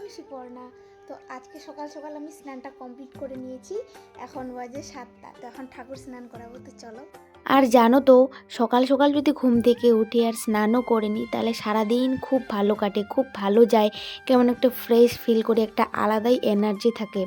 বেশি পর না। তো আজকে সকাল সকাল আমি স্নানটা কমপ্লিট করে নিয়েছি। এখন বাজে 7টা। তো এখন ঠাকুর স্নান করাবো, তো চলো। আর জানো তো, সকাল সকাল যদি ঘুম থেকে উঠি আর স্নানও করে নিই তাহলে সারাদিন খুব ভালো কাটে, খুব ভালো যায়। কেমন একটা ফ্রেশ ফিল করে, একটা আলাদাই এনার্জি থাকে।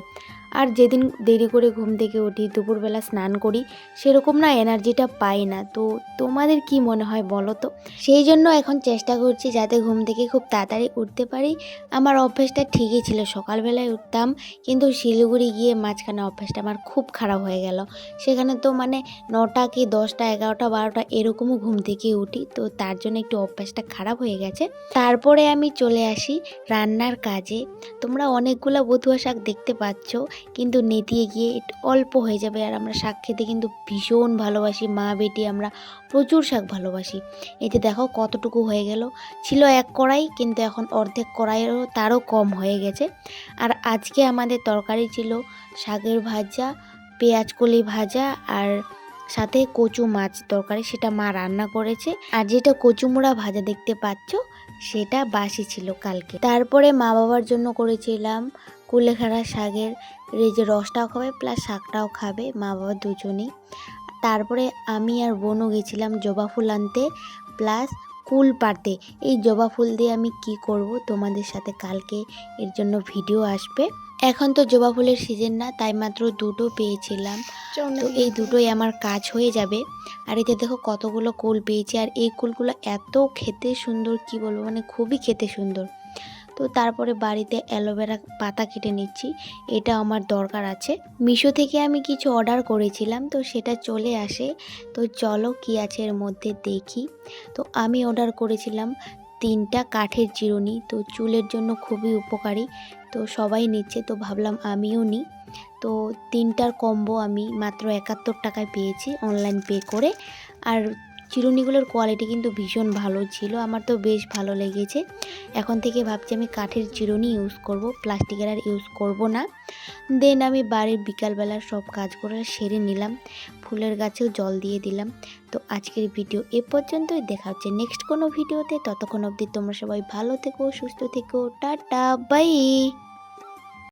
আর যেদিন দেরি করে ঘুম থেকে উঠি, দুপুরবেলা স্নান করি, সেরকম না এনার্জিটা পাই না। তো তোমাদের কি মনে হয় বলো তো? সেই জন্য এখন চেষ্টা করছি যাতে ঘুম থেকে খুব তাড়াতাড়ি উঠতে পারি। আমার অভ্যেসটা ঠিকই ছিল, সকালবেলায় উঠতাম, কিন্তু শিলিগুড়ি গিয়ে মাঝখানে অভ্যেসটা আমার খুব খারাপ হয়ে গেল। সেখানে তো মানে 9টা কি 10টা 11টা 12টা এরকমও ঘুম থেকে উঠি, তো তার জন্য একটু অভ্যাসটা খারাপ হয়ে গেছে। তারপরে আমি চলে আসি রান্নার কাজে। তোমরা অনেকগুলো বথুয়া শাক দেখতে পাচ্ছ, কিন্তু নেতিয়ে গিয়ে একটু অল্প হয়ে যাবে। আর আমরা শাক খেতে কিন্তু ভীষণ ভালোবাসি, মা বেটি আমরা প্রচুর শাক ভালোবাসি। এই যে দেখো কতটুকু হয়ে গেল, ছিল 1 কড়াই, কিন্তু এখন অর্ধেক কড়াইয়েরও তারও কম হয়ে গেছে। আর আজকে আমাদের তরকারি ছিল শাকের ভাজা, পেঁয়াজ কলি ভাজা, আর সাথে কচু মাছ তরকারি, সেটা মা রান্না করেছে। আর যেটা কচুমুড়া ভাজা দেখতে পাচ্ছ, সেটা বাসি ছিল কালকে। তারপরে মা বাবার জন্য করেছিলাম কুলেখাড়া শাকের, এই যে রসটাও খাবে প্লাস শাকটাও খাবে, মা বাবা দুজনেই। তারপরে আমি আর বোনও গেছিলাম জবা ফুল আনতে প্লাস কুল পাড়তে। এই জবা ফুল দিয়ে আমি কি করব তোমাদের সাথে কালকে এর জন্য ভিডিও আসবে। এখন তো জবা ফুলের সিজন না, তাই মাত্র 2টো পেয়েছিলাম, তো এই দুটোই আমার কাজ হয়ে যাবে। আর এতে দেখো কতগুলো কুল পেয়েছি, আর এই কুলগুলো এত খেতে সুন্দর, কি বলবো, মানে খুবই খেতে সুন্দর। তো তারপরে বাড়িতে অ্যালোভেরা পাতা কেটে নিচ্ছি, এটা আমার দরকার আছে। মিশো থেকে আমি কিছু অর্ডার করেছিলাম, তো সেটা চলে আসে। তো চলো কি আছে এর মধ্যে দেখি। তো আমি অর্ডার করেছিলাম 3টা কাঠের চিরুনি, তো চুলের জন্য খুবই উপকারী। তো সবাই নিচ্ছে, তো ভাবলাম আমিও নিই। তো 3টার কম্বো আমি মাত্র 71 টাকায় পেয়েছি অনলাইন পে করে। আর চিরুনিগুলোর কোয়ালিটি কিন্তু ভীষণ ভালো ছিল, আমার তো বেশ ভালো লেগেছে। এখন থেকে ভাবছি আমি কাঠের চিরুনি ইউজ করব, প্লাস্টিকের আর ইউজ করব না। দেন আমি বাড়ির বিকালবেলার সব কাজ করে সেরে নিলাম, ফুলের গাছেও জল দিয়ে দিলাম। তো আজকের ভিডিও এ পর্যন্তই, দেখা হচ্ছে নেক্সট কোনো ভিডিওতে। ততক্ষণ অবধি তোমরা সবাই ভালো থেকো, সুস্থ থেকো, টাটা বাই।